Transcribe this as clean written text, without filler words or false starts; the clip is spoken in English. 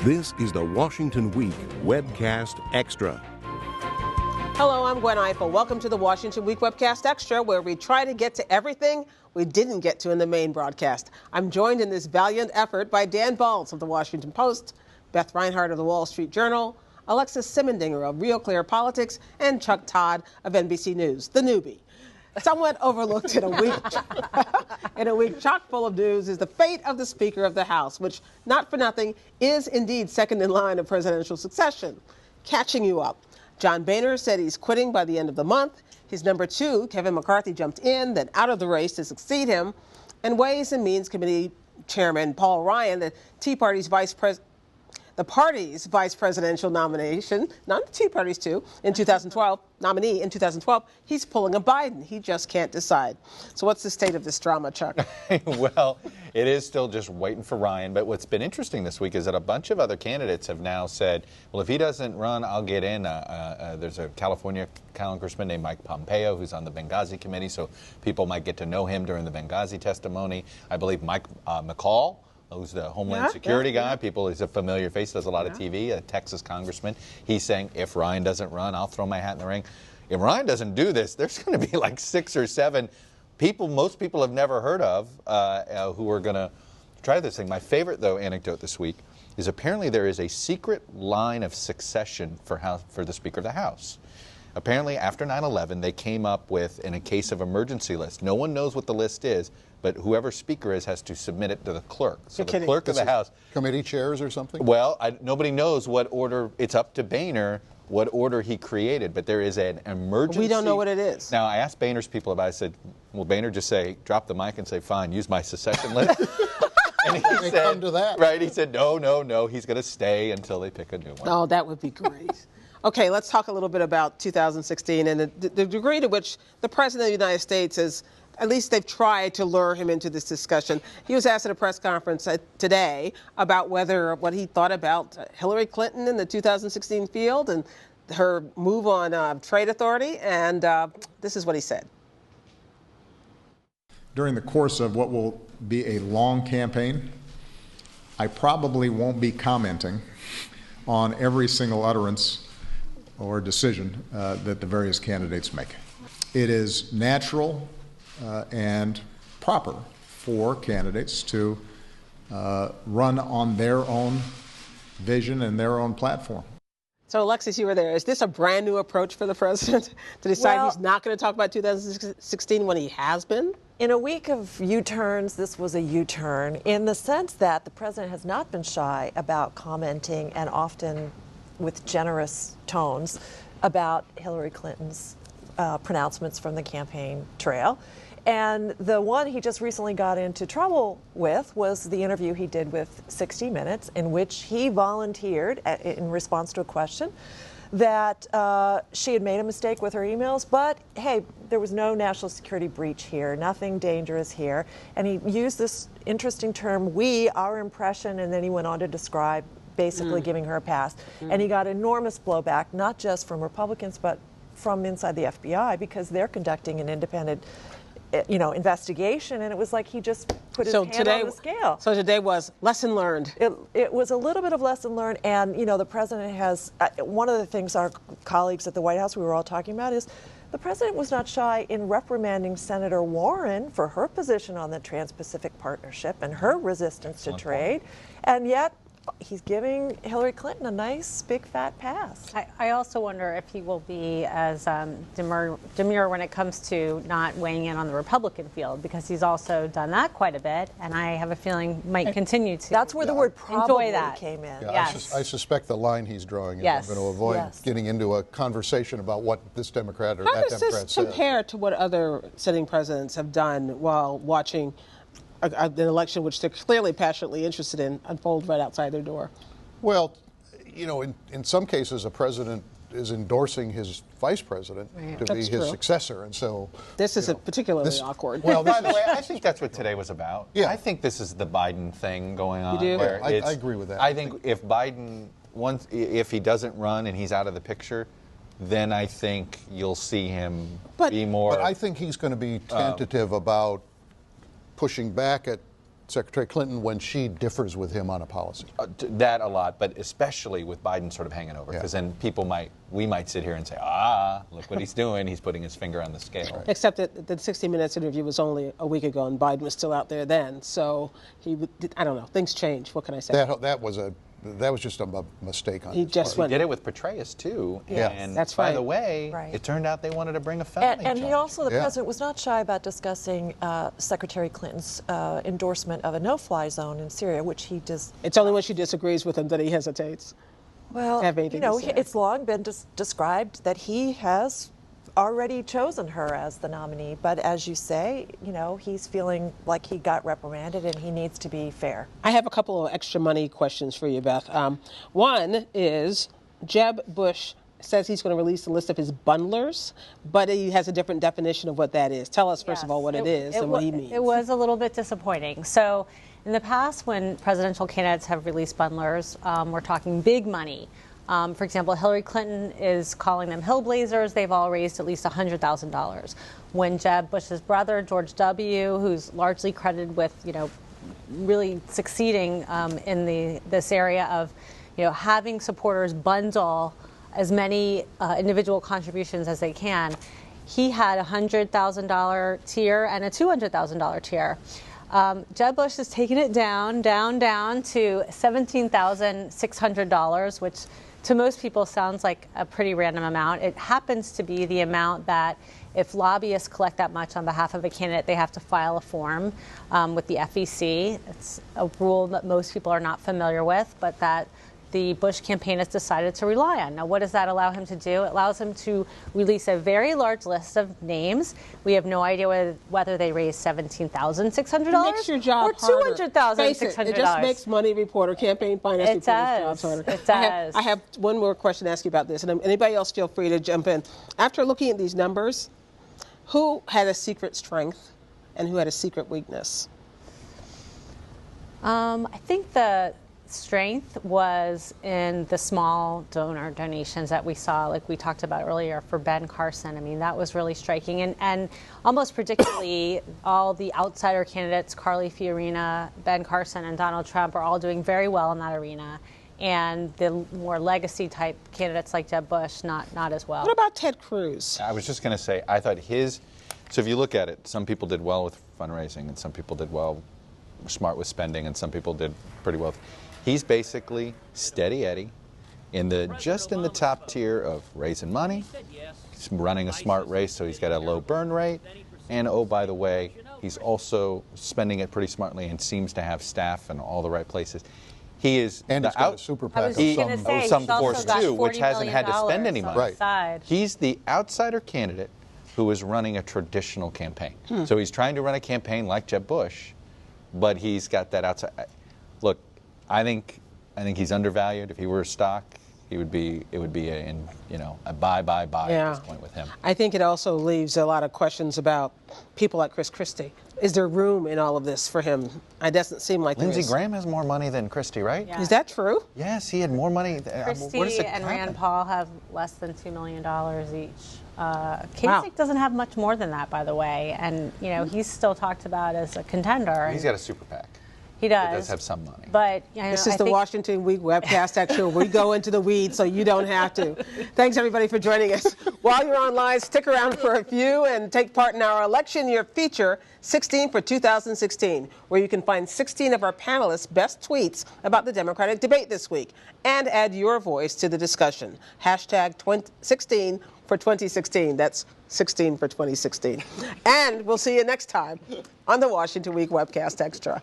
This is the Washington Week Webcast Extra. Hello, I'm Gwen Ifill. Welcome to the Washington Week Webcast Extra, where we try to get to everything we didn't get to in the main broadcast. I'm joined in this valiant effort by Dan Balz of the Washington Post, Beth Reinhardt of the Wall Street Journal, Alexis Simendinger of Real Clear Politics, and Chuck Todd of NBC News, the newbie. Somewhat overlooked in a week chock full of news is the fate of the Speaker of the House, which, not for nothing, is indeed second in line of presidential succession. Catching you up. John Boehner said he's quitting by the end of the month. His number two, Kevin McCarthy, jumped in, then out of the race to succeed him. And Ways and Means Committee Chairman Paul Ryan, the party's vice presidential nomination, not the Tea Party's too, in 2012, nominee in 2012, he's pulling a Biden. He just can't decide. So what's the state of this drama, Chuck? Well, it is still just waiting for Ryan. But what's been interesting this week is that a bunch of other candidates have now said, well, if he doesn't run, I'll get in. There's a California congressman named Mike Pompeo who's on the Benghazi committee, so people might get to know him during the Benghazi testimony. I believe Mike McCall, who's the Homeland Security guy. He's a familiar face, does a lot of TV, a Texas congressman. He's saying, if Ryan doesn't run, I'll throw my hat in the ring. If Ryan doesn't do this, there's going to be like 6 or 7 people most people have never heard of who are going to try this thing. My favorite, though, anecdote this week is apparently there is a secret line of succession for the Speaker of the House. Apparently, after 9/11, they came up with, in a case of emergency list, no one knows what the list is, but whoever speaker is has to submit it to the clerk. So the clerk of the House. Committee chairs or something? Well, nobody knows what order. It's up to Boehner what order he created, but there is an emergency. We don't know what it is. Now, I asked Boehner's people about it. I said, will Boehner just say, drop the mic and say, fine, use my secession list? And he said, come to that. Right, he said, no, he's going to stay until they pick a new one. Oh, that would be great. Okay, let's talk a little bit about 2016 and the degree to which the President of the United States is, at least they've tried to lure him into this discussion. He was asked at a press conference today about what he thought about Hillary Clinton in the 2016 field and her move on trade authority, and this is what he said. During the course of what will be a long campaign, I probably won't be commenting on every single utterance or decision that the various candidates make. It is natural and proper for candidates to run on their own vision and their own platform. So, Alexis, you were there. Is this a brand new approach for the president to decide he's not going to talk about 2016 when he has been? In a week of U-turns, this was a U-turn in the sense that the president has not been shy about commenting, and often with generous tones, about Hillary Clinton's pronouncements from the campaign trail. And the one he just recently got into trouble with was the interview he did with 60 Minutes, in which he volunteered, in response to a question, that she had made a mistake with her emails, but hey, there was no national security breach here, nothing dangerous here. And he used this interesting term, our impression, and then he went on to describe basically giving her a pass. And he got enormous blowback, not just from Republicans, but from inside the FBI, because they're conducting an independent investigation, and it was like he just put his hand on the scale. So today was lesson learned. It was a little bit of lesson learned, and the president has, one of the things our colleagues at the White House, we were all talking about, is the president was not shy in reprimanding Senator Warren for her position on the Trans-Pacific Partnership and her resistance to trade, and yet he's giving Hillary Clinton a nice, big, fat pass. I also wonder if he will be as demure when it comes to not weighing in on the Republican field, because he's also done that quite a bit, and I have a feeling might continue to. That's where the word probably came in. Yeah, yes. I suspect the line he's drawing is Yes. going to avoid Yes. getting into a conversation about what this Democrat or that Democrat said. How does this compare to what other sitting presidents have done while watching an election which they're clearly passionately interested in unfold right outside their door? Well, in some cases, a president is endorsing his vice president to be his successor, and so this is particularly awkward. Well, by the way, I think that's what today was about. Yeah. I think this is the Biden thing going on. You do? Where I agree with that. I think if Biden, if he doesn't run and he's out of the picture, then I think you'll see him be more. But I think he's going to be tentative about pushing back at Secretary Clinton when she differs with him on a policy. That a lot, but especially with Biden sort of hanging over, because then we might sit here and say, look what he's doing. He's putting his finger on the scale. Right. Except that the 60 Minutes interview was only a week ago, and Biden was still out there then. So I don't know. Things change. What can I say? That was just a mistake on He his just part. He did it with Petraeus, too. Yeah. And That's by right. the way, Right. it turned out they wanted to bring a felony And he charge. also, the Yeah. president, was not shy about discussing Secretary Clinton's endorsement of a no-fly zone in Syria, which he just. It's only when she disagrees with him that he hesitates. Well, Have anything to say. it's long been described that he has already chosen her as the nominee. But as you say, he's feeling like he got reprimanded and he needs to be fair. I have a couple of extra money questions for you, Beth. One is Jeb Bush says he's going to release a list of his bundlers, but he has a different definition of what that is. Tell us, first of all, what it is and what he means. It was a little bit disappointing. So in the past, when presidential candidates have released bundlers, we're talking big money. For example, Hillary Clinton is calling them hillblazers. They've all raised at least $100,000. When Jeb Bush's brother, George W., who's largely credited with, really succeeding in this area of, having supporters bundle as many individual contributions as they can, he had a $100,000 tier and a $200,000 tier. Jeb Bush has taken it down to $17,600, which to most people sounds like a pretty random amount. It happens to be the amount that if lobbyists collect that much on behalf of a candidate, they have to file a form with the FEC. It's a rule that most people are not familiar with, but that the Bush campaign has decided to rely on. Now, what does that allow him to do? It allows him to release a very large list of names. We have no idea whether they raised $17,600 It makes your job or harder. $200,600. It just makes money reporter, campaign finance reporters' jobs harder. It does. I have one more question to ask you about this, and anybody else feel free to jump in. After looking at these numbers, who had a secret strength and who had a secret weakness? I think the strength was in the small donor donations that we saw, like we talked about earlier for Ben Carson. I mean, that was really striking. And almost predictably, all the outsider candidates, Carly Fiorina, Ben Carson, and Donald Trump, are all doing very well in that arena. And the more legacy type candidates like Jeb Bush, not as well. What about Ted Cruz? I was just going to say, I thought so if you look at it, some people did well with fundraising and some people did well, smart with spending, and some people did pretty well. He's basically steady Eddie just in the top tier of raising money. He's running a smart race, so he's got a low burn rate. And oh, by the way, he's also spending it pretty smartly and seems to have staff in all the right places. He is And he's got a super PAC of some force too, which hasn't had to spend any money. Right. Side. He's the outsider candidate who is running a traditional campaign. So he's trying to run a campaign like Jeb Bush, but he's got that outside. Look, I think he's undervalued. If he were a stock, it would be a buy at this point with him. I think it also leaves a lot of questions about people like Chris Christie. Is there room in all of this for him? It doesn't seem like Lindsey there is. Graham has more money than Christie, right? Yeah. Is that true? Yes, he had more money. Christie and Rand Paul have less than $2 million each. Kasich Wow. doesn't have much more than that, by the way, and he's still talked about as a contender. He's got a super PAC. He does. He does have some money. But This is the Washington Week webcast extra. We go into the weeds so you don't have to. Thanks, everybody, for joining us. While you're online, stick around for a few and take part in our election year feature, 16 for 2016, where you can find 16 of our panelists' best tweets about the Democratic debate this week and add your voice to the discussion. Hashtag 16 for 2016. That's 16 for 2016. And we'll see you next time on the Washington Week webcast extra.